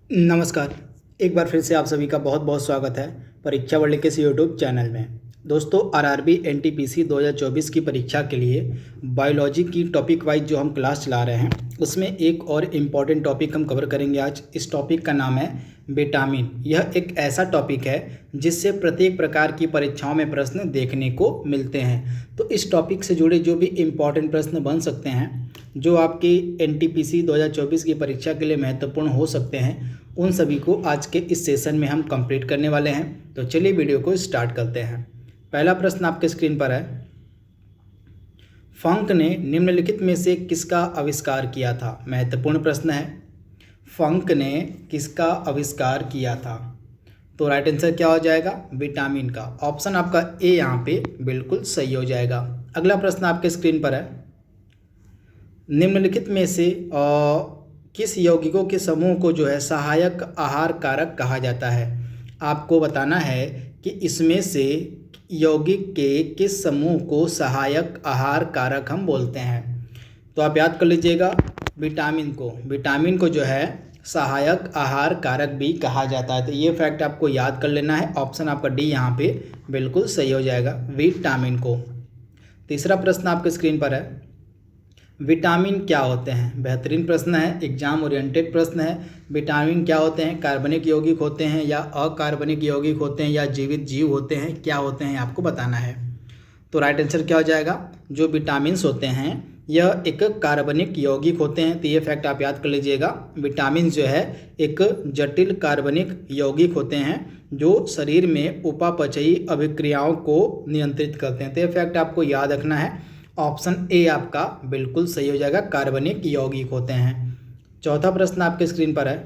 नमस्कार। एक बार फिर से आप सभी का बहुत बहुत स्वागत है परीक्षा वर्ल्ड के इस यूट्यूब चैनल में। दोस्तों, आरआरबी एनटीपीसी 2024 की परीक्षा के लिए बायोलॉजी की टॉपिक वाइज जो हम क्लास चला रहे हैं उसमें एक और इम्पॉर्टेंट टॉपिक हम कवर करेंगे आज। इस टॉपिक का नाम है विटामिन। यह एक ऐसा टॉपिक है जिससे प्रत्येक प्रकार की परीक्षाओं में प्रश्न देखने को मिलते हैं। तो इस टॉपिक से जुड़े जो भी इम्पॉर्टेंट प्रश्न बन सकते हैं, जो आपकी एनटीपीसी 2024 की परीक्षा के लिए महत्वपूर्ण हो सकते हैं, उन सभी को आज के इस सेशन में हम कंप्लीट करने वाले हैं। तो चलिए वीडियो को स्टार्ट करते हैं। पहला प्रश्न आपके स्क्रीन पर है, फंक ने निम्नलिखित में से किसका आविष्कार किया था। महत्वपूर्ण प्रश्न है, फंक ने किसका आविष्कार किया था। तो राइट आंसर क्या हो जाएगा, विटामिन का। ऑप्शन आपका ए यहाँ पे बिल्कुल सही हो जाएगा। अगला प्रश्न आपके स्क्रीन पर है, निम्नलिखित में से किस यौगिकों के समूह को जो है सहायक आहार कारक कहा जाता है। आपको बताना है कि इसमें से यौगिक के किस समूह को सहायक आहार कारक हम बोलते हैं। तो आप याद कर लीजिएगा, विटामिन को जो है सहायक आहार कारक भी कहा जाता है। तो ये फैक्ट आपको याद कर लेना है। ऑप्शन आपका डी यहाँ पे बिल्कुल सही हो जाएगा, विटामिन को। तीसरा प्रश्न आपके स्क्रीन पर है, विटामिन क्या होते हैं। बेहतरीन प्रश्न है, एग्जाम ओरिएंटेड प्रश्न है। विटामिन क्या होते हैं, कार्बनिक यौगिक होते हैं या अकार्बनिक यौगिक होते हैं या जीवित जीव होते हैं, क्या होते हैं आपको बताना है। तो राइट आंसर क्या हो जाएगा, जो विटामिन्स होते हैं यह एक कार्बनिक यौगिक होते हैं। तो ये फैक्ट आप याद कर लीजिएगा। विटामिन जो है एक जटिल कार्बनिक यौगिक होते हैं जो शरीर में उपापचयी अभिक्रियाओं को नियंत्रित करते हैं। तो ये फैक्ट आपको याद रखना है। ऑप्शन ए आपका बिल्कुल सही हो जाएगा, कार्बनिक यौगिक होते हैं। चौथा प्रश्न आपके स्क्रीन पर है,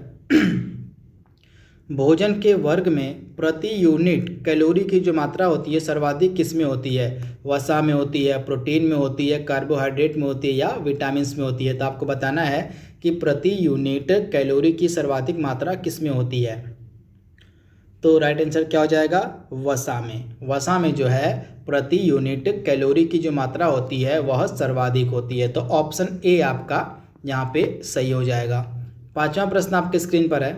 भोजन के वर्ग में प्रति यूनिट कैलोरी की जो मात्रा होती है सर्वाधिक किस में होती है। वसा में होती है, प्रोटीन में होती है, कार्बोहाइड्रेट में होती है या विटामिन में होती है। तो आपको बताना है कि प्रति यूनिट कैलोरी की सर्वाधिक मात्रा किस में होती है। तो राइट आंसर क्या हो जाएगा, वसा में। वसा में जो है प्रति यूनिट कैलोरी की जो मात्रा होती है वह सर्वाधिक होती है। तो ऑप्शन ए आपका यहाँ पे सही हो जाएगा। पांचवा प्रश्न आपके स्क्रीन पर है,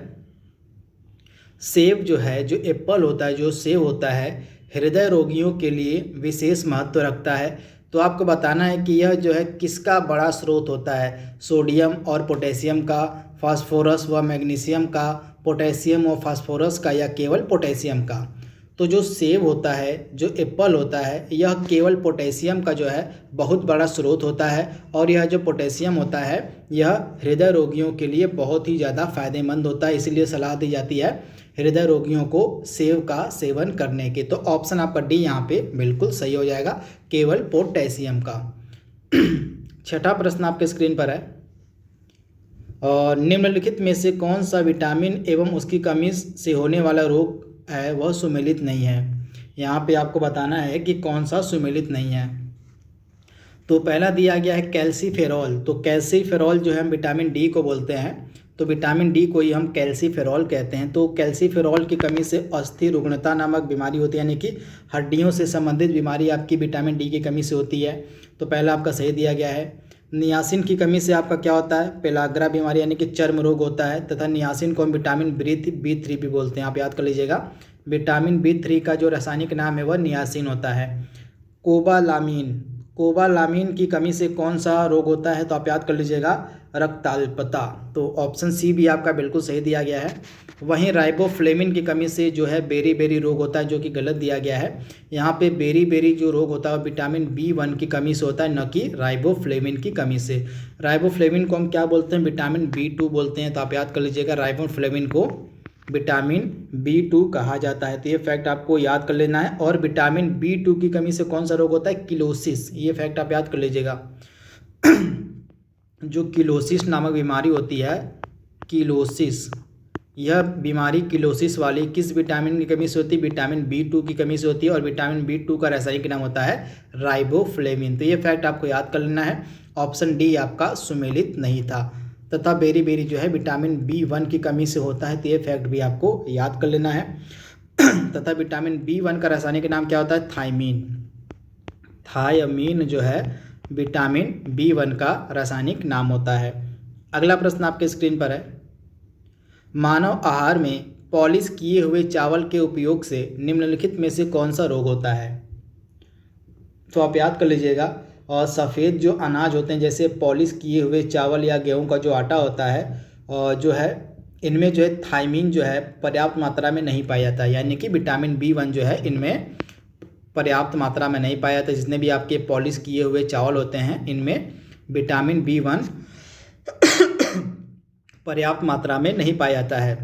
सेब जो है, जो एप्पल होता है, जो सेब होता है, हृदय रोगियों के लिए विशेष महत्व रखता है। तो आपको बताना है कि यह जो है किसका बड़ा स्रोत होता है, सोडियम और पोटेशियम का, फास्फोरस व मैग्नीशियम का, पोटेशियम और फास्फोरस का, या केवल पोटेशियम का। तो जो सेब होता है, जो एप्पल होता है, यह केवल पोटेशियम का जो है बहुत बड़ा स्रोत होता है। और यह जो पोटेशियम होता है यह हृदय रोगियों के लिए बहुत ही ज़्यादा फायदेमंद होता है। इसलिए सलाह दी जाती है हृदय रोगियों को सेब का सेवन करने के। तो ऑप्शन आपका डी यहाँ पे बिल्कुल सही हो जाएगा, केवल पोटेशियम का। छठा प्रश्न आपके स्क्रीन पर है, और निम्नलिखित में से कौन सा विटामिन एवं उसकी कमी से होने वाला रोग है वह सुमेलित नहीं है। यहाँ पे आपको बताना है कि कौन सा सुमेलित नहीं है। तो पहला दिया गया है कैल्सीफेरॉल। तो कैल्सीफेरॉल जो है हम विटामिन डी को बोलते हैं, तो विटामिन डी को ही हम कैल्सीफेरॉल कहते हैं। तो कैल्सीफेरॉल की कमी से अस्थि रुग्णता नामक बीमारी होती है, यानी कि हड्डियों से संबंधित बीमारी आपकी विटामिन डी की कमी से होती है। तो पहला आपका सही दिया गया है। नियासिन की कमी से आपका क्या होता है, पेलाग्रा बीमारी यानी कि चर्म रोग होता है। तथा नियासिन को हम विटामिन बी3 भी बोलते हैं, आप याद कर लीजिएगा। विटामिन बी3 का जो रासायनिक नाम है वह नियासिन होता है। कोबालामीन की कमी से कौन सा रोग होता है, तो आप याद कर लीजिएगा, रक्ताल्पता। तो ऑप्शन सी भी आपका बिल्कुल सही दिया गया है। वहीं राइबोफ्लेविन की कमी से जो है बेरी रोग होता है, जो कि गलत दिया गया है। यहाँ पे बेरी जो रोग होता है विटामिन B1 की कमी से होता है, न कि राइबोफ्लेविन की कमी से। राइबोफ्लेविन को हम क्या बोलते हैं, विटामिन B2 बोलते हैं। तो आप याद कर लीजिएगा, राइबोफ्लेविन को विटामिन B2 कहा जाता है। तो ये फैक्ट आपको याद कर लेना है। और विटामिन B2 की कमी से कौन सा रोग होता है, किलोसिस। ये फैक्ट आप याद कर लीजिएगा। जो किलोसिस नामक बीमारी होती है, किलोसिस, यह बीमारी किलोसिस वाली किस विटामिन की कमी से होती है, विटामिन B2 की कमी से होती है। और विटामिन B2 का रासायनिक नाम होता है राइबोफ्लेविन। तो ये फैक्ट आपको याद कर लेना है। ऑप्शन डी आपका सुमेलित नहीं था। तथा बेरी जो है विटामिन B1 की कमी से होता है। तो ये फैक्ट भी आपको याद कर लेना है। तथा विटामिन B1 का रासायनिक नाम क्या होता है, थायमीन जो है विटामिन B1 का रासायनिक नाम होता है। अगला प्रश्न आपके स्क्रीन पर है, मानव आहार में पॉलिश किए हुए चावल के उपयोग से निम्नलिखित में से कौन सा रोग होता है? तो आप याद कर लीजिएगा। और सफ़ेद जो अनाज होते हैं जैसे पॉलिश किए हुए चावल या गेहूं का जो आटा होता है और जो है इनमें जो है थायमीन जो है पर्याप्त मात्रा में नहीं पाया जाता है, यानी कि विटामिन B1 जो है इनमें पर्याप्त मात्रा में नहीं पाया जाता। जितने भी आपके पॉलिश किए हुए चावल होते हैं इनमें विटामिन B1 पर्याप्त मात्रा में नहीं पाया जाता है,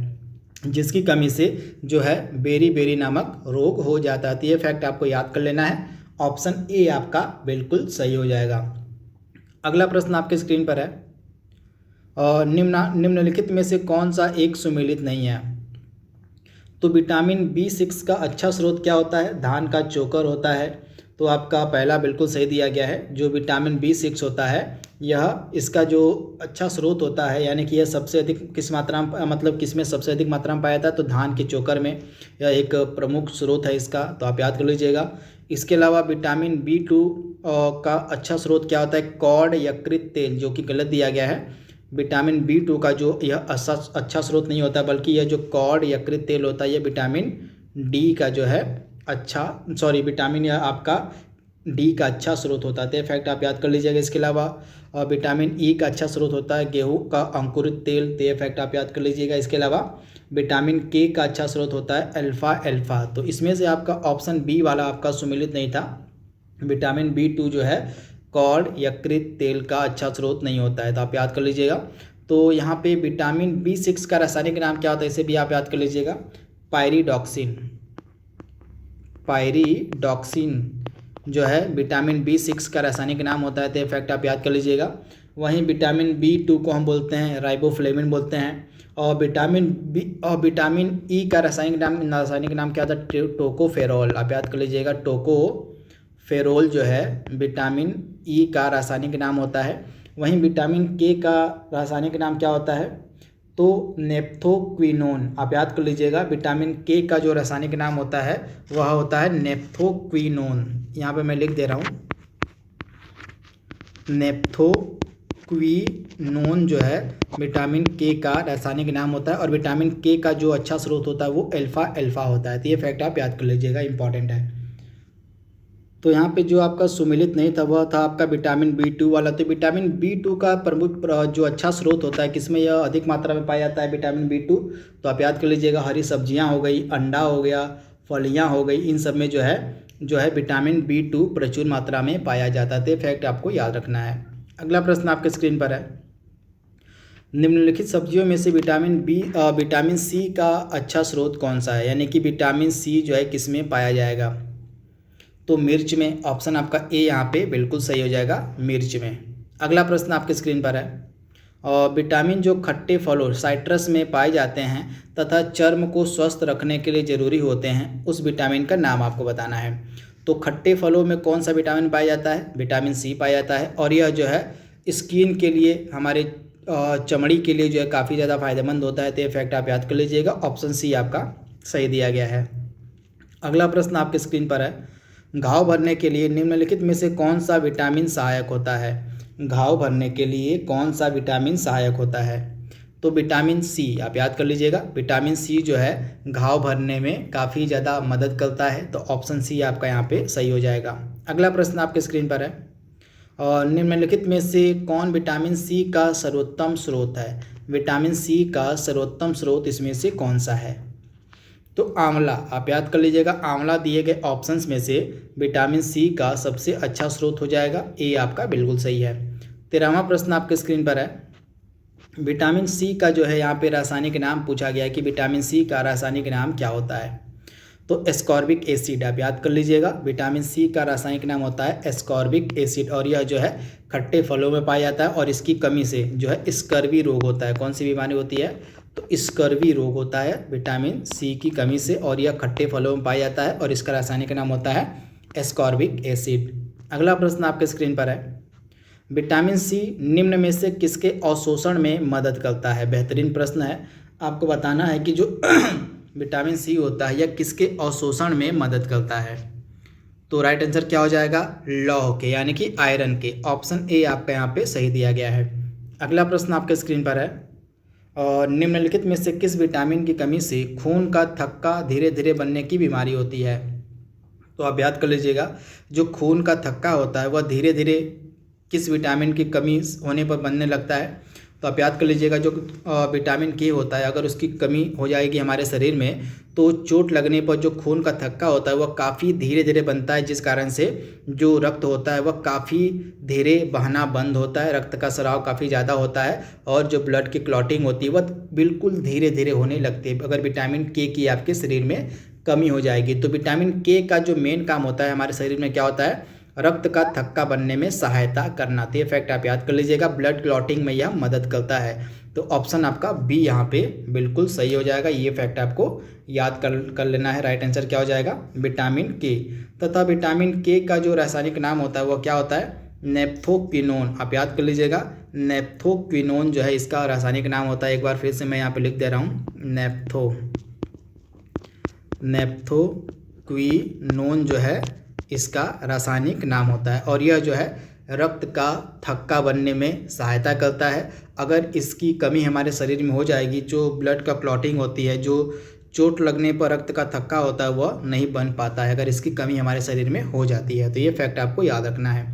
जिसकी कमी से जो है बेरी नामक रोग हो जाता है। तो ये फैक्ट आपको याद कर लेना है। ऑप्शन ए आपका बिल्कुल सही हो जाएगा। अगला प्रश्न आपके स्क्रीन पर है, और निम्नलिखित में से कौन सा एक सुमेलित नहीं है? तो विटामिन B6 का अच्छा स्रोत क्या होता है? धान का चोकर होता है। तो आपका पहला बिल्कुल सही दिया गया है। जो विटामिन B6 होता है यह इसका जो अच्छा स्रोत होता है, यानी कि यह सबसे अधिक किस मात्रा में, मतलब किस में सबसे अधिक मात्रा में पाया जाता है? तो धान के चोकर में यह एक प्रमुख स्रोत है इसका, तो आप याद कर लीजिएगा। इसके अलावा विटामिन B2 का अच्छा स्रोत क्या होता है? कॉड यकृत तेल, जो कि गलत दिया गया है। विटामिन B2 का जो यह अच्छा स्रोत नहीं होता, बल्कि यह जो कॉड यकृत तेल होता है यह विटामिन D का जो है विटामिन यह आपका D का अच्छा स्रोत होता है। तो फैक्ट आप याद कर लीजिएगा। इसके अलावा विटामिन E का अच्छा स्रोत होता है गेहूं का अंकुरित तेल, तो ये फैक्ट आप याद कर लीजिएगा। इसके अलावा विटामिन K का अच्छा स्रोत होता है अल्फा। तो इसमें से आपका ऑप्शन बी वाला आपका सुमेलित नहीं था। विटामिन B2 जो है कॉड यकृत तेल का अच्छा स्रोत नहीं होता है, तो आप याद कर लीजिएगा। तो यहाँ पे विटामिन B6 का रासायनिक नाम क्या होता है, इसे भी आप याद कर लीजिएगा। पायरिडॉक्सिन जो है विटामिन B6 का रासायनिक नाम होता है, तो फैक्ट आप याद कर लीजिएगा। वहीं विटामिन B2 को हम बोलते हैं राइबोफ्लेविन बोलते हैं। और विटामिन E का रासायनिक नाम क्या होता है? टोकोफेरोल, आप याद कर लीजिएगा। टोकोफेरोल जो है विटामिन E का रासायनिक नाम होता है। वहीं विटामिन K का रासायनिक नाम क्या होता है? तो नेप्थोक्विनोन, आप याद कर लीजिएगा। विटामिन K का जो रासायनिक नाम होता है वह होता है नेप्थोक्विनोन। यहाँ पे मैं लिख दे रहा हूँ, नेप्थोक्विनोन जो है विटामिन K का रासायनिक नाम होता है। और विटामिन K का जो अच्छा स्रोत होता है वो अल्फा होता है। तो ये फैक्ट आप याद कर लीजिएगा, इंपॉर्टेंट है। तो यहाँ पे जो आपका सुमेलित नहीं था वह था आपका विटामिन B2 वाला। तो विटामिन B2 का प्रमुख जो अच्छा स्रोत होता है किसमें यह अधिक मात्रा में पाया जाता है? विटामिन B2 तो आप याद कर लीजिएगा, हरी सब्जियाँ हो गई, अंडा हो गया, फलियाँ हो गई, इन सब में जो है विटामिन B2 प्रचुर मात्रा में पाया जाता है। तो फैक्ट आपको याद रखना है। अगला प्रश्न आपके स्क्रीन पर है, निम्नलिखित सब्जियों में से विटामिन C का अच्छा स्रोत कौन सा है? यानी कि विटामिन C जो है किस में पाया जाएगा? तो मिर्च में। ऑप्शन आपका ए यहाँ पे बिल्कुल सही हो जाएगा, मिर्च में। अगला प्रश्न आपके स्क्रीन पर है, और विटामिन जो खट्टे फलों साइट्रस में पाए जाते हैं तथा चर्म को स्वस्थ रखने के लिए जरूरी होते हैं, उस विटामिन का नाम आपको बताना है। तो खट्टे फलों में कौन सा विटामिन पाया जाता है? विटामिन C पाया जाता है। और यह जो है स्किन के लिए, हमारे चमड़ी के लिए जो है काफ़ी ज़्यादा फायदेमंद होता है। तो ये फैक्ट आप याद कर लीजिएगा, ऑप्शन C आपका सही दिया गया है। अगला प्रश्न आपके स्क्रीन पर है, घाव भरने के लिए निम्नलिखित में से कौन सा विटामिन सहायक होता है? घाव भरने के लिए कौन सा विटामिन सहायक होता है? तो विटामिन C, आप याद कर लीजिएगा। विटामिन C जो है घाव भरने में काफ़ी ज़्यादा मदद करता है, तो ऑप्शन C आपका यहाँ पे सही हो जाएगा। अगला प्रश्न आपके स्क्रीन पर है, और निम्नलिखित में से कौन विटामिन C का सर्वोत्तम स्रोत है? विटामिन C का सर्वोत्तम स्रोत इसमें से कौन सा है? तो आंवला, आप याद कर लीजिएगा। आंवला दिए गए ऑप्शंस में से विटामिन C का सबसे अच्छा स्रोत हो जाएगा, ए आपका बिल्कुल सही है। 13वां प्रश्न आपके स्क्रीन पर है, विटामिन C का जो है यहाँ पे रासायनिक नाम पूछा गया है कि विटामिन C का रासायनिक नाम क्या होता है? तो एस्कॉर्बिक एसिड, आप याद कर लीजिएगा। विटामिन C का रासायनिक नाम होता है एस्कॉर्बिक एसिड, और यह जो है खट्टे फलों में पाया जाता है, और इसकी कमी से जो है स्कर्वी रोग होता है। कौन सी बीमारी होती है? तो स्कर्वी रोग होता है विटामिन C की कमी से, और यह खट्टे फलों में पाया जाता है, और इसका रासायनिक नाम होता है एस्कॉर्बिक एसिड। अगला प्रश्न आपके स्क्रीन पर है, विटामिन C निम्न में से किसके अवशोषण में मदद करता है? बेहतरीन प्रश्न है। आपको बताना है कि जो विटामिन C होता है यह किसके अवशोषण में मदद करता है? तो राइट आंसर क्या हो जाएगा? लौह के, यानी कि आयरन के। ऑप्शन ए आपका यहाँ पे सही दिया गया है। अगला प्रश्न आपके स्क्रीन पर है, और निम्नलिखित में से किस विटामिन की कमी से खून का थक्का धीरे धीरे बनने की बीमारी होती है? तो आप याद कर लीजिएगा, जो खून का थक्का होता है वह धीरे धीरे किस विटामिन की कमी होने पर बनने लगता है? तो आप याद कर लीजिएगा, जो विटामिन के होता है अगर उसकी कमी हो जाएगी हमारे शरीर में तो चोट लगने पर जो खून का थक्का होता है वह काफ़ी धीरे धीरे बनता है, जिस कारण से जो रक्त होता है वह काफ़ी धीरे बहना बंद होता है, रक्त का स्राव काफ़ी ज़्यादा होता है और जो ब्लड की क्लॉटिंग होती है वह बिल्कुल धीरे धीरे होने लगती है अगर विटामिन के की आपके शरीर में कमी हो जाएगी। तो विटामिन के का जो मेन काम होता है हमारे शरीर में क्या होता है? रक्त का थक्का बनने में सहायता करना। तो ये फैक्ट आप याद कर लीजिएगा, ब्लड क्लॉटिंग में यह मदद करता है। तो ऑप्शन आपका बी यहाँ पे बिल्कुल सही हो जाएगा। ये फैक्ट आपको याद कर लेना है। राइट आंसर क्या हो जाएगा? विटामिन के। तथा विटामिन के का जो रासायनिक नाम होता है वो क्या होता है? नेप्थोक्विनोन। आप याद कर लीजिएगा, नेप्थोक्विनोन जो है इसका रासायनिक नाम होता है। एक बार फिर से मैं यहाँ पे लिख दे रहा हूँ, नेप्थोक्विनोन जो है इसका रासायनिक नाम होता है और यह जो है रक्त का थक्का बनने में सहायता करता है। अगर इसकी कमी हमारे शरीर में हो जाएगी, जो ब्लड का क्लॉटिंग होती है, जो चोट लगने पर रक्त का थक्का होता है वह नहीं बन पाता है अगर इसकी कमी हमारे शरीर में हो जाती है। तो ये फैक्ट आपको याद रखना है।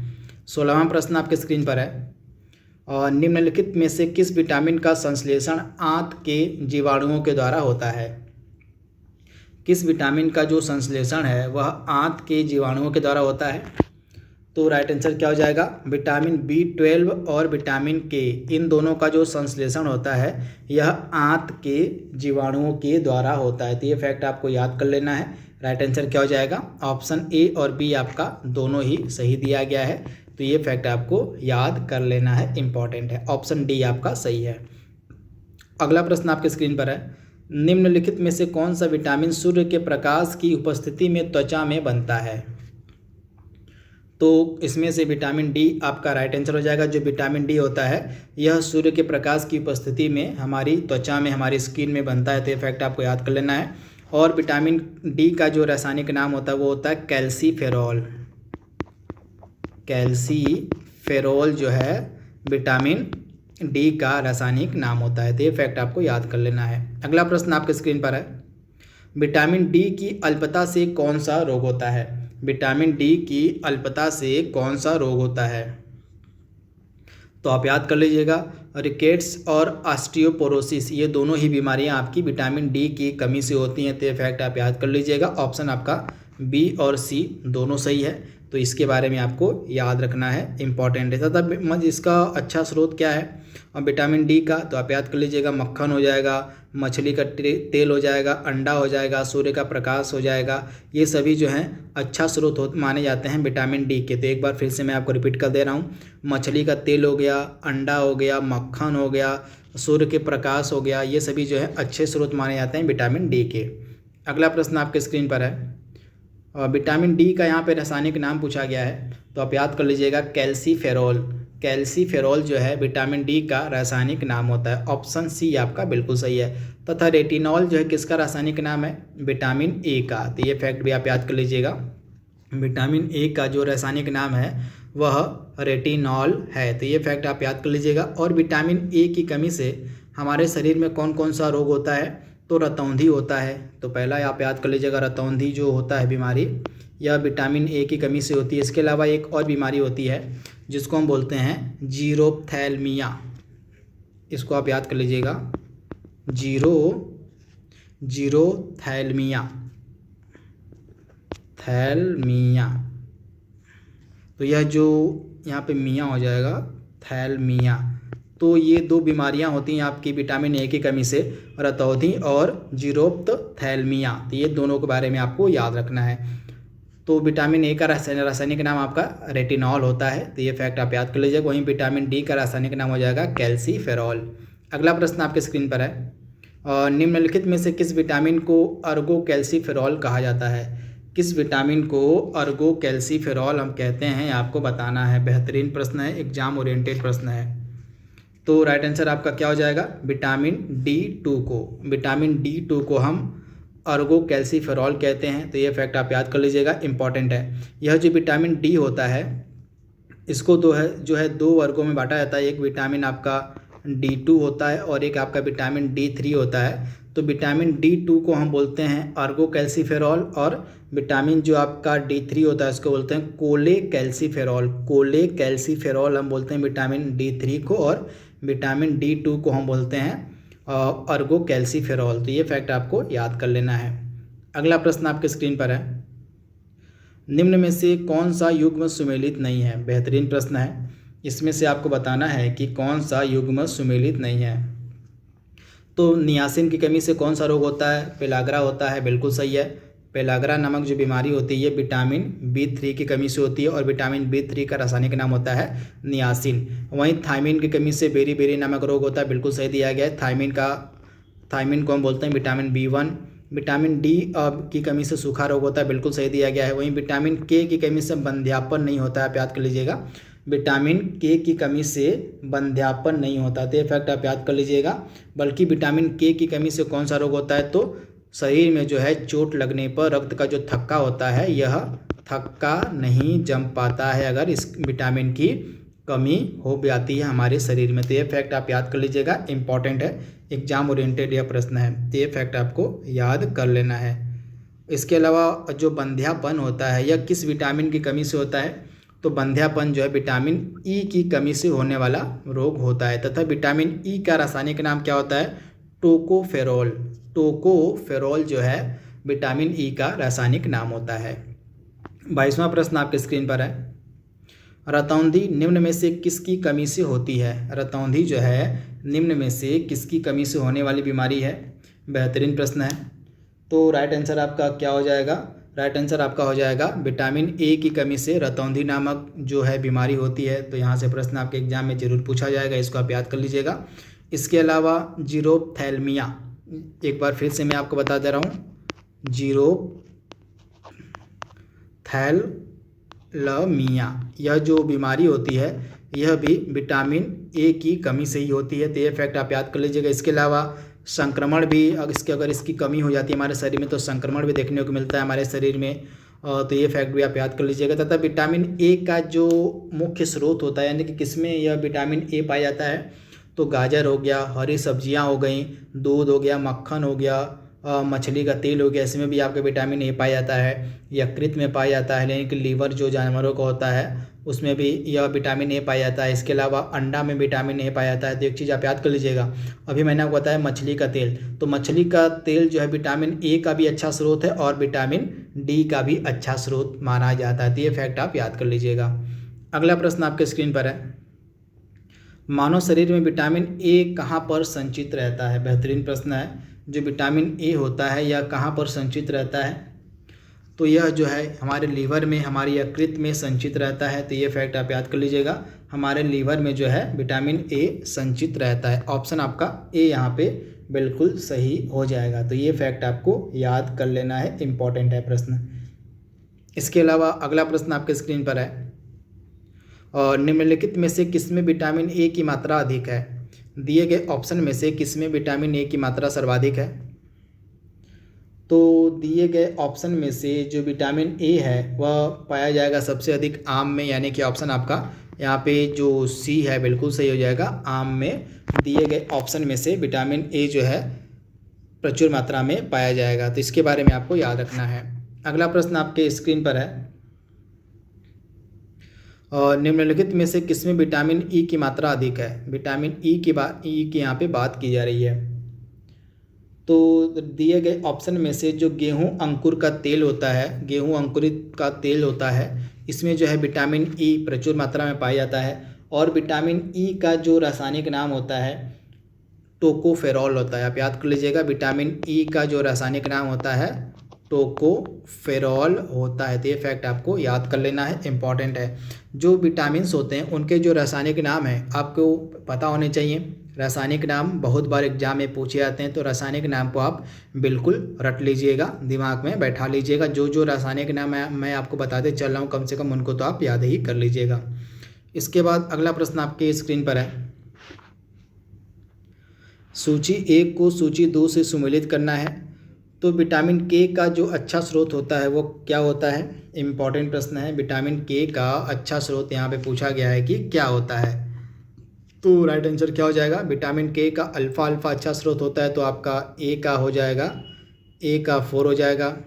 16वां प्रश्न आपके स्क्रीन पर है, और निम्नलिखित में से किस विटामिन का संश्लेषण आंत के जीवाणुओं के द्वारा होता है? किस विटामिन का जो संश्लेषण है वह आंत के जीवाणुओं के द्वारा होता है? तो राइट आंसर क्या हो जाएगा? विटामिन B12 और विटामिन के, इन दोनों का जो संश्लेषण होता है यह आंत के जीवाणुओं के द्वारा होता है। तो ये फैक्ट आपको याद कर लेना है। राइट आंसर क्या हो जाएगा? ऑप्शन ए और बी आपका दोनों ही सही दिया गया है। तो ये फैक्ट आपको याद कर लेना है, इंपॉर्टेंट है। ऑप्शन डी आपका सही है। अगला प्रश्न आपके स्क्रीन पर है, निम्नलिखित में से कौन सा विटामिन सूर्य के प्रकाश की उपस्थिति में त्वचा में बनता है? तो इसमें से विटामिन डी आपका राइट आंसर हो जाएगा। जो विटामिन डी होता है यह सूर्य के प्रकाश की उपस्थिति में हमारी त्वचा में, हमारी स्किन में बनता है। तो ये फैक्ट आपको याद कर लेना है। और विटामिन डी का जो रासायनिक नाम होता है वो होता है कैल्सीफेरॉल। कैल्सीफेरॉल जो है विटामिन डी का रासायनिक नाम होता है। तो ये फैक्ट आपको याद कर लेना है। अगला प्रश्न आपके स्क्रीन पर है, विटामिन डी की अल्पता से कौन सा रोग होता है? विटामिन डी की अल्पता से कौन सा रोग होता है? तो आप याद कर लीजिएगा, रिकेट्स और ऑस्टियोपोरोसिस ये दोनों ही बीमारियां आपकी विटामिन डी की कमी से होती हैं। तो ये फैक्ट आप याद कर लीजिएगा। ऑप्शन आपका बी और सी दोनों सही है। तो इसके बारे में आपको याद रखना है, इंपॉर्टेंट है। तथा इसका अच्छा स्रोत क्या है और विटामिन डी का? तो आप याद कर लीजिएगा, मक्खन हो जाएगा, मछली का तेल हो जाएगा, अंडा हो जाएगा, सूर्य का प्रकाश हो जाएगा। ये सभी जो हैं अच्छा स्रोत माने जाते हैं विटामिन डी के। तो एक बार फिर से मैं आपको रिपीट कर दे रहा हूँ, मछली का तेल हो गया, अंडा हो गया, मक्खन हो गया, सूर्य के प्रकाश हो गया, ये सभी जो है अच्छे स्रोत माने जाते हैं विटामिन डी के। अगला प्रश्न आपके स्क्रीन पर है, और विटामिन डी का यहाँ पे रासायनिक नाम पूछा गया है। तो आप याद कर लीजिएगा, कैल्सीफेरॉल। कैल्सीफेरॉल जो है विटामिन डी का रासायनिक नाम होता है। ऑप्शन सी आपका बिल्कुल सही है। तथा रेटिनॉल जो है किसका रासायनिक नाम है? विटामिन ए का। तो ये फैक्ट भी आप याद कर लीजिएगा, विटामिन ए का जो रासायनिक नाम है वह रेटिनॉल है। तो ये फैक्ट आप याद कर लीजिएगा। और विटामिन ए की कमी से हमारे शरीर में कौन कौन सा रोग होता है? तो रतौंधी होता है। तो पहला आप याद कर लीजिएगा, रतौंधी जो होता है बीमारी, यह विटामिन ए की कमी से होती है। इसके अलावा एक और बीमारी होती है जिसको हम बोलते हैं जीरोप्थैल्मिया। इसको आप याद कर लीजिएगा, जीरोथैल्मिया। तो यह जो यहाँ पे मियाँ हो जाएगा, थैल्मिया। तो ये दो बीमारियां होती हैं आपकी विटामिन ए की कमी से, रतौंधी और जीरोप्थैल्मिया। तो ये दोनों के बारे में आपको याद रखना है। तो विटामिन ए का रासायनिक नाम आपका रेटिनॉल होता है। तो ये फैक्ट आप याद कर लीजिएगा। वहीं विटामिन डी का रासायनिक नाम हो जाएगा कैल्सीफेरॉल। अगला प्रश्न आपके स्क्रीन पर है, और निम्नलिखित में से किस विटामिन को अर्गो कैल्सीफेरॉल कहा जाता है? किस विटामिन को अर्गो कैल्सीफेरॉल हम कहते हैं, आपको बताना है। बेहतरीन प्रश्न है, एग्जाम ओरिएंटेड प्रश्न है। तो राइट आंसर आपका क्या हो जाएगा? विटामिन D2 को। विटामिन D2 को हम अर्गो कैल्सीफेरॉल कहते हैं। तो ये फैक्ट आप याद कर लीजिएगा, इंपॉर्टेंट है। यह जो विटामिन डी होता है इसको जो है दो वर्गों में बांटा जाता है। एक विटामिन आपका D2 होता है और एक आपका विटामिन D3 होता है। तो विटामिन D2 को हम बोलते हैं अर्गोकैल्सीफेरॉल और विटामिन जो आपका D3 होता है उसको बोलते हैं कोलेकैल्सीफेरॉल। कोलेकैल्सीफेरॉल हम बोलते हैं विटामिन D3 को और विटामिन D2 को हम बोलते हैं अर्गोकैल्सीफेरॉल। तो ये फैक्ट आपको याद कर लेना है। अगला प्रश्न आपके स्क्रीन पर है, निम्न में से कौन सा युग्म सुमेलित नहीं है? बेहतरीन प्रश्न है। इसमें से आपको बताना है कि कौन सा युग्म सुमेलित नहीं है। तो नियासिन की कमी से कौन सा रोग होता है? पेलाग्रा होता है, बिल्कुल सही है। पेलाग्रा नामक जो बीमारी होती है ये विटामिन B3 की कमी से होती है और विटामिन B3 का रासायनिक नाम होता है नियासिन। वहीं थायमिन की कमी से बेरी नामक रोग होता है, बिल्कुल सही दिया गया है। थायमिन को हम बोलते हैं विटामिन B1। विटामिन D की कमी से सूखा रोग होता है, बिल्कुल सही दिया गया है। वहीं विटामिन K की कमी से बंध्यापन नहीं होता है, आप याद कर लीजिएगा। विटामिन K की कमी से बंध्यापन नहीं होता, तो ये फैक्ट आप याद कर लीजिएगा। बल्कि विटामिन K की कमी से कौन सा रोग होता है? तो शरीर में जो है चोट लगने पर रक्त का जो थक्का होता है यह थक्का नहीं जम पाता है अगर इस विटामिन की कमी हो जाती है हमारे शरीर में। तो ये फैक्ट आप याद कर लीजिएगा, इंपॉर्टेंट है, एग्जाम ओरिएंटेड यह प्रश्न है, तो ये फैक्ट आपको याद कर लेना है। इसके अलावा जो बंध्यापन होता है यह किस विटामिन की कमी से होता है? तो बंध्यापन जो है विटामिन E की कमी से होने वाला रोग होता है। तथा विटामिन E का रासायनिक नाम क्या होता है? टोकोफेरॉल। टोकोफेरॉल जो है विटामिन E का रासायनिक नाम होता है। 22वां प्रश्न आपके स्क्रीन पर है, रतौंधी निम्न में से किसकी कमी से होती है? रतौंधी जो है निम्न में से किसकी कमी से होने वाली बीमारी है? बेहतरीन प्रश्न है। तो राइट आंसर आपका क्या हो जाएगा? राइट आंसर आपका हो जाएगा विटामिन A की कमी से रतौंधी नामक जो है बीमारी होती है। तो यहाँ से प्रश्न आपके एग्जाम में जरूर पूछा जाएगा, इसको आप याद कर लीजिएगा। इसके अलावा जीरोप्थैल्मिया, एक बार फिर से मैं आपको बता दे रहा हूँ, जीरोप्थैल्मिया यह जो बीमारी होती है यह भी विटामिन A की कमी से ही होती है। तो ये फैक्ट आप याद कर लीजिएगा। इसके अलावा संक्रमण भी अगर इसकी कमी हो जाती है हमारे शरीर में तो संक्रमण भी देखने को मिलता है हमारे शरीर में, तो ये फैक्ट भी आप याद कर लीजिएगा। तथा विटामिन A का जो मुख्य स्रोत होता है यानी कि किसमें यह विटामिन A पाया जाता है? तो गाजर हो गया, हरी सब्जियां हो गई, दूध हो गया, मक्खन हो गया, मछली का तेल हो गया, इसमें भी आपका विटामिन A पाया जाता है। यकृत में पाया जाता है, यानी कि लीवर जो जानवरों का होता है उसमें भी यह विटामिन A पाया जाता है। इसके अलावा अंडा में विटामिन A पाया जाता है। तो एक चीज़ आप याद कर लीजिएगा, अभी मैंने आपको बताया मछली का तेल, तो मछली का तेल जो है विटामिन A का भी अच्छा स्रोत है और विटामिन D का भी अच्छा स्रोत माना जाता है। तो ये फैक्ट आप याद कर लीजिएगा। अगला प्रश्न आपके स्क्रीन पर है, मानव शरीर में विटामिन A कहाँ पर संचित रहता है? बेहतरीन प्रश्न है। जो विटामिन A होता है यह कहाँ पर संचित रहता है? तो यह जो है हमारे लीवर में, हमारी यकृत में संचित रहता है। तो ये फैक्ट आप याद कर लीजिएगा, हमारे लीवर में जो है विटामिन A संचित रहता है। ऑप्शन आपका A यहाँ पे बिल्कुल सही हो जाएगा। तो ये फैक्ट आपको याद कर लेना है, इम्पॉर्टेंट है प्रश्न। इसके अलावा अगला प्रश्न आपके स्क्रीन पर है, और निम्नलिखित में से किसमें विटामिन A की मात्रा अधिक है? दिए गए ऑप्शन में से किसमें विटामिन A की मात्रा सर्वाधिक है? तो दिए गए ऑप्शन में से जो विटामिन A है वह पाया जाएगा सबसे अधिक आम में, यानी कि ऑप्शन आपका यहाँ पे जो C है बिल्कुल सही हो जाएगा। आम में दिए गए ऑप्शन में से विटामिन A जो है प्रचुर मात्रा में पाया जाएगा। तो इसके बारे में आपको याद रखना है। अगला प्रश्न आपके स्क्रीन पर है, और निम्नलिखित में से किसमें विटामिन E की मात्रा अधिक है? विटामिन E की यहाँ पे बात की जा रही है। तो दिए गए ऑप्शन में से जो गेहूं अंकुर का तेल होता है, गेहूं अंकुरित का तेल होता है, इसमें जो है विटामिन E प्रचुर मात्रा में पाया जाता है। और विटामिन E का जो रासायनिक नाम होता है टोकोफेरॉल होता है। आप याद कर लीजिएगा, विटामिन E का जो रासायनिक नाम होता है टोकोफेरॉल होता है। तो ये फैक्ट आपको याद कर लेना है, इम्पॉर्टेंट है। जो विटामिन्स होते हैं उनके जो रासायनिक नाम है आपको पता होने चाहिए। रासायनिक नाम बहुत बार एग्जाम में पूछे जाते हैं, तो रासायनिक नाम को आप बिल्कुल रट लीजिएगा, दिमाग में बैठा लीजिएगा। जो जो रासायनिक नाम मैं आपको बताते चल रहा हूँ कम से कम उनको तो आप याद ही कर लीजिएगा। इसके बाद अगला प्रश्न आपके स्क्रीन पर है, सूची 1 को सूची 2 से सुमेलित करना है। तो विटामिन K का जो अच्छा स्रोत होता है वो क्या होता है? इम्पॉर्टेंट प्रश्न है। विटामिन K का अच्छा स्रोत यहाँ पे पूछा गया है कि क्या होता है? तो राइट आंसर क्या हो जाएगा? विटामिन के का अल्फ़ा अल्फ़ा अच्छा स्रोत होता है तो आपका ए का हो जाएगा, ए का 4 हो जाएगा।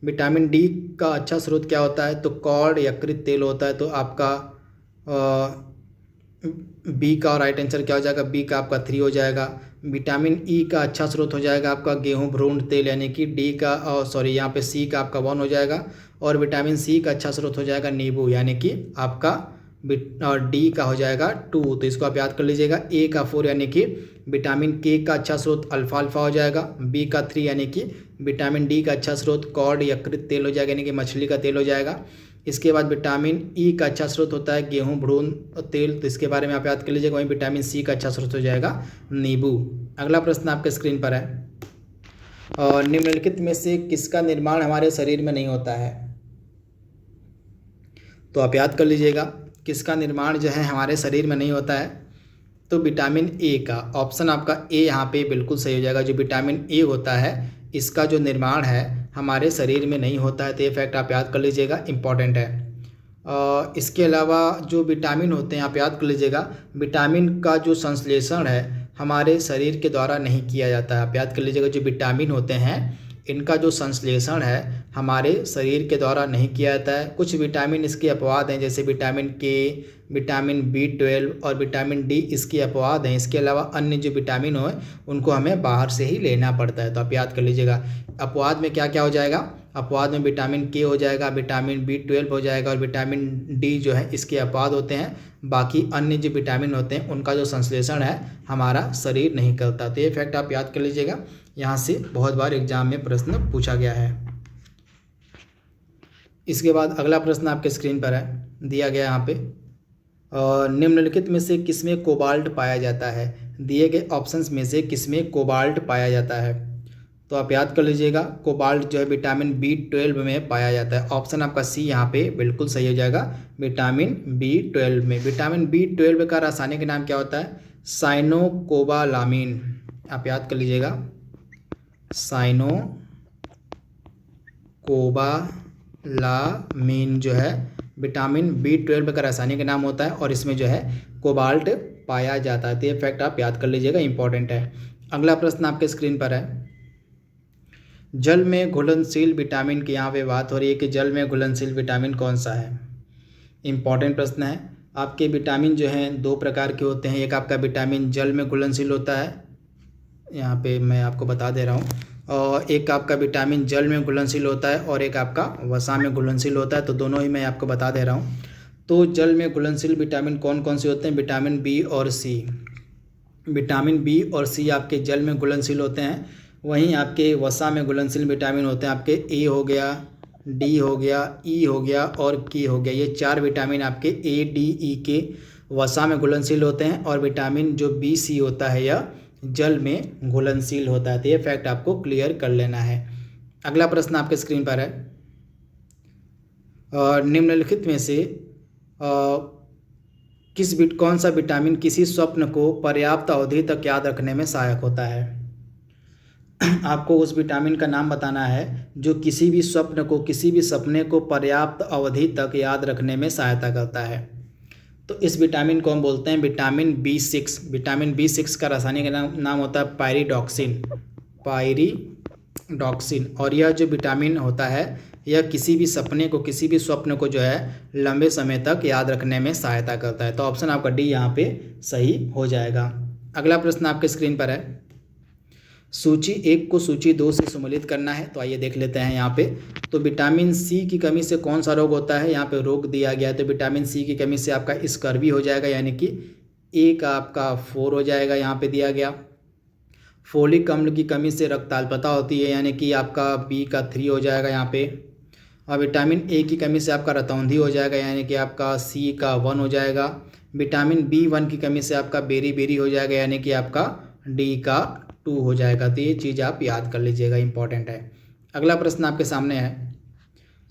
विटामिन डी का अच्छा स्रोत क्या होता है? तो कॉड यकृत तेल होता है तो आपका बी का राइट आंसर क्या हो जाएगा? बी का आपका 3 हो जाएगा। विटामिन ई का अच्छा स्रोत हो जाएगा आपका गेहूं भ्रूण तेल यानी कि डी का, सॉरी यहाँ पे सी का आपका 1 हो जाएगा। और विटामिन सी का अच्छा स्रोत हो जाएगा नींबू यानी कि आपका डी का हो जाएगा 2। तो इसको आप याद कर लीजिएगा। ए का 4 यानी कि विटामिन के का अच्छा स्रोत अल्फ़ा अल्फ़ा हो जाएगा। बी का 3 यानी कि विटामिन डी का अच्छा स्रोत कॉड यकृत तेल हो जाएगा यानी कि मछली का तेल हो जाएगा। इसके बाद विटामिन ई का अच्छा स्रोत होता है गेहूं भ्रूण तेल, तो इसके बारे में आप याद कर लीजिएगा। वहीं विटामिन सी का अच्छा स्रोत हो जाएगा नींबू। अगला प्रश्न आपके स्क्रीन पर है, और निम्नलिखित में से किसका निर्माण हमारे शरीर में नहीं होता है? तो आप याद कर लीजिएगा किसका निर्माण जो है हमारे शरीर में नहीं होता है। तो विटामिन ए का, ऑप्शन आपका ए यहाँ पे बिल्कुल सही हो जाएगा। जो विटामिन ए होता है इसका जो निर्माण है हमारे शरीर में नहीं होता है, तो ये फैक्ट आप याद कर लीजिएगा, इम्पॉर्टेंट है। इसके अलावा जो विटामिन होते हैं आप याद कर लीजिएगा, विटामिन का जो संश्लेषण है हमारे शरीर के द्वारा नहीं किया जाता है। आप याद कर लीजिएगा जो विटामिन होते हैं इनका जो संश्लेषण है हमारे शरीर के द्वारा नहीं किया जाता है। कुछ विटामिन इसके अपवाद हैं, जैसे विटामिन के, विटामिन B12 और विटामिन डी इसके अपवाद हैं। इसके अलावा अन्य जो विटामिन हो उनको हमें बाहर से ही लेना पड़ता है। तो आप याद कर लीजिएगा अपवाद में क्या क्या हो जाएगा? अपवाद में विटामिन के हो जाएगा, विटामिन B12 हो जाएगा और विटामिन डी जो है इसके अपवाद होते हैं। बाकी अन्य जो विटामिन होते हैं उनका जो संश्लेषण है हमारा शरीर नहीं करता। तो ये फैक्ट आप याद कर लीजिएगा, यहाँ से बहुत बार एग्जाम में प्रश्न पूछा गया है। इसके बाद अगला प्रश्न आपके स्क्रीन पर है, दिया गया यहाँ पे, और निम्नलिखित में से किसमें कोबाल्ट पाया जाता है? दिए गए ऑप्शंस में से किसमें कोबाल्ट पाया जाता है? तो आप याद कर लीजिएगा कोबाल्ट जो है विटामिन B12 में पाया जाता है। ऑप्शन आपका सी यहाँ पे बिल्कुल सही हो जाएगा, विटामिन B12 में। विटामिन B12 का रासायनिक नाम क्या होता है? साइनोकोबालामीन। आप याद कर लीजिएगा, साइनोकोबालामीन जो है विटामिन B12 का रासायनिक नाम होता है और इसमें जो है कोबाल्ट पाया जाता है। तो ये फैक्ट आप याद कर लीजिएगा, इंपॉर्टेंट है। अगला प्रश्न आपके स्क्रीन पर है, जल में घुलनशील विटामिन की यहाँ पे बात हो रही है कि जल में घुलनशील विटामिन कौन सा है? इंपॉर्टेंट प्रश्न है। आपके विटामिन जो हैं 2 प्रकार के होते हैं। एक आपका विटामिन जल में घुलनशील होता है, यहाँ पे मैं आपको बता दे रहा हूँ, और एक आपका विटामिन जल में घुलनशील होता है और एक आपका वसा में घुलनशील होता है। तो दोनों ही मैं आपको बता दे रहा हूँ। तो जल में घुलनशील विटामिन कौन कौन से होते हैं? विटामिन बी और सी। विटामिन बी और सी आपके जल में घुलनशील होते हैं। वहीं आपके वसा में घुलनशील विटामिन होते हैं आपके ए हो गया, डी हो गया, ई हो गया और के हो गया। ये 4 विटामिन आपके ए, डी, ई के वसा में घुलनशील होते हैं और विटामिन जो बी सी होता है यह जल में घुलनशील होता है। तो ये फैक्ट आपको क्लियर कर लेना है। अगला प्रश्न आपके स्क्रीन पर है, निम्नलिखित में से कौन सा विटामिन किसी स्वप्न को पर्याप्त अवधि तक याद रखने में सहायक होता है? आपको उस विटामिन का नाम बताना है जो किसी भी सपने को पर्याप्त अवधि तक याद रखने में सहायता करता है। तो इस विटामिन को हम बोलते हैं विटामिन B6। विटामिन B6 का रासायनिक नाम होता है पायरिडॉक्सिन। और यह जो विटामिन होता है यह किसी भी स्वप्न को जो है लंबे समय तक याद रखने में सहायता करता है। तो ऑप्शन आपका डी यहाँ पे सही हो जाएगा। अगला प्रश्न आपके स्क्रीन पर है, सूची 1 को सूची 2 से सम्मिलित करना है। तो आइए देख लेते हैं यहाँ पे। तो विटामिन सी की कमी से कौन सा रोग होता है? यहाँ पे रोग दिया गया है। तो विटामिन सी की कमी से आपका स्कर्वी हो जाएगा यानी कि ए का आपका 4 हो जाएगा, यहाँ पे दिया गया। फोलिक अम्ल की कमी से रक्ताल्पता होती है यानी कि आपका बी का 3 हो जाएगा यहाँ पे। और विटामिन ए की कमी से आपका रतौंधी हो जाएगा यानी कि आपका सी का 1 हो जाएगा। विटामिन B1 की कमी से आपका बेरी हो जाएगा यानी कि आपका डी का 2 हो जाएगा। तो ये चीज़ आप याद कर लीजिएगा, इंपॉर्टेंट है। अगला प्रश्न आपके सामने है,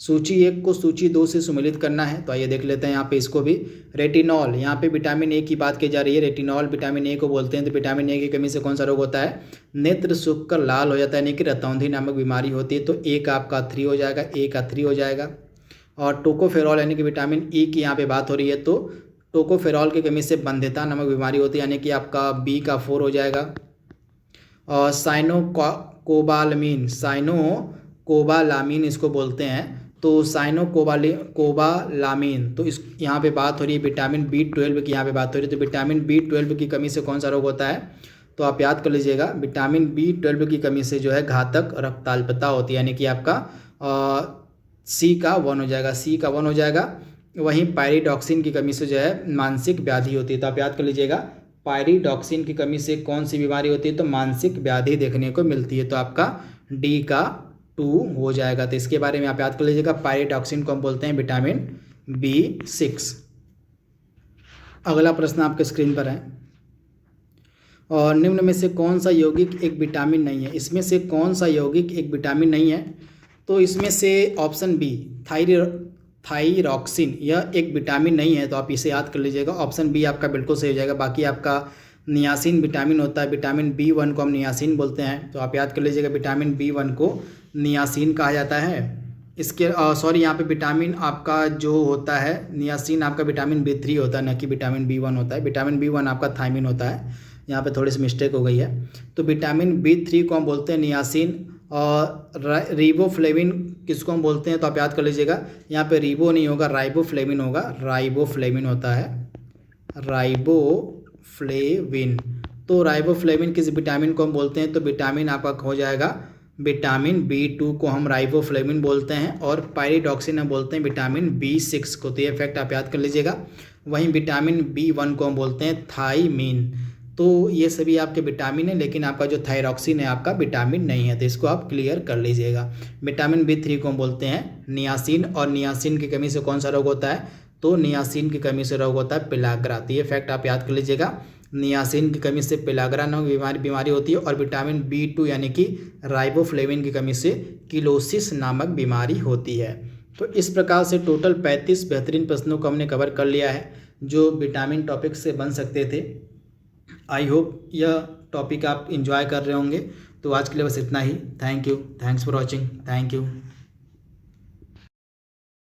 सूची 1 को सूची 2 से सम्मिलित करना है। तो आइए देख लेते हैं यहाँ पे इसको भी। रेटिनॉल, यहाँ पे विटामिन ए की बात की जा रही है। रेटिनॉल विटामिन ए को बोलते हैं। तो विटामिन ए की कमी से कौन सा रोग होता है? नेत्र सूख कर लाल हो जाता है यानी कि रतौंधी नामक बीमारी होती है। तो ए का आपका 3 हो जाएगा, ए का 3 हो जाएगा। और टोकोफेरॉल यानी कि विटामिन ई की यहाँ पे बात हो रही है। तो टोकोफेरॉल की कमी से बंध्यता नामक बीमारी होती है, यानी कि आपका बी का 4 हो जाएगा। और साइनोकोबालामीन इसको बोलते हैं, तो साइनोकोबालामीन, तो इस यहाँ पे बात हो रही है विटामिन B12 की, यहाँ पे बात हो रही है। तो विटामिन B12 की कमी से कौन सा रोग होता है, तो आप याद कर लीजिएगा, विटामिन B12 की कमी से जो है घातक रक्ताल्पता होती है, यानी कि आपका सी का 1 हो जाएगा, सी का 1 हो जाएगा। वहीं पायरिडॉक्सिन की कमी से जो है मानसिक व्याधि होती है, तो आप याद कर लीजिएगा, पायरिडॉक्सिन की कमी से कौन सी बीमारी होती है, तो मानसिक व्याधि देखने को मिलती है, तो आपका डी का 2 हो जाएगा। तो इसके बारे में आप याद कर लीजिएगा, पायरिडॉक्सिन को हम बोलते हैं विटामिन B6। अगला प्रश्न आपके स्क्रीन पर है, और निम्न में से कौन सा यौगिक एक विटामिन नहीं है, इसमें से कौन सा यौगिक एक विटामिन नहीं है, तो इसमें से ऑप्शन बी थायरॉक्सिन यह एक विटामिन नहीं है, तो आप इसे याद कर लीजिएगा, ऑप्शन बी आपका बिल्कुल सही हो जाएगा। बाकी आपका नियासिन विटामिन होता है, विटामिन B1 को हम नियासिन बोलते हैं, तो आप याद कर लीजिएगा विटामिन B1 को नियासिन कहा जाता है। इसके यहाँ पे विटामिन आपका जो होता है नियासिन आपका विटामिन B3 होता है, न कि विटामिन B1 होता है। विटामिन B1 आपका थायमिन होता है, यहाँ पे थोड़ी सी मिस्टेक हो गई है। तो विटामिन B3 को हम बोलते हैं नियासिन, और रिबोफ्लेविन किसको हम बोलते हैं, तो आप याद कर लीजिएगा, यहाँ पे रिबो नहीं होगा, राइबोफ्लेविन होगा, राइबोफ्लेविन होता है, राइबोफ्लेविन। तो राइबोफ्लेविन किस विटामिन को हम बोलते हैं, तो विटामिन आपका हो जाएगा विटामिन B2 को हम राइबोफ्लेविन बोलते हैं, और पायरिडॉक्सिन हम बोलते हैं विटामिन B6 को, तो ये फैक्ट आप याद कर लीजिएगा। वहीं विटामिन B1 को हम बोलते हैं थाइमिन। तो ये सभी आपके विटामिन है, लेकिन आपका जो थायरॉक्सिन है आपका विटामिन नहीं है, तो इसको आप क्लियर कर लीजिएगा। विटामिन B3 को हम बोलते हैं नियासिन, और नियासिन की कमी से कौन सा रोग होता है, तो नियासिन की कमी से रोग होता है पेलाग्रा। तो ये फैक्ट आप याद कर लीजिएगा, नियासिन की कमी से पेलाग्रा नामक बीमारी होती है, और विटामिन B2 यानी कि राइबोफ्लेविन की कमी से किलोसिस नामक बीमारी होती है। तो इस प्रकार से टोटल 35 बेहतरीन प्रश्नों को हमने कवर कर लिया है, जो विटामिन टॉपिक से बन सकते थे। आई होप यह टॉपिक आप इंजॉय कर रहे होंगे। तो आज के लिए बस इतना ही। Thank you, thanks for watching, thank you.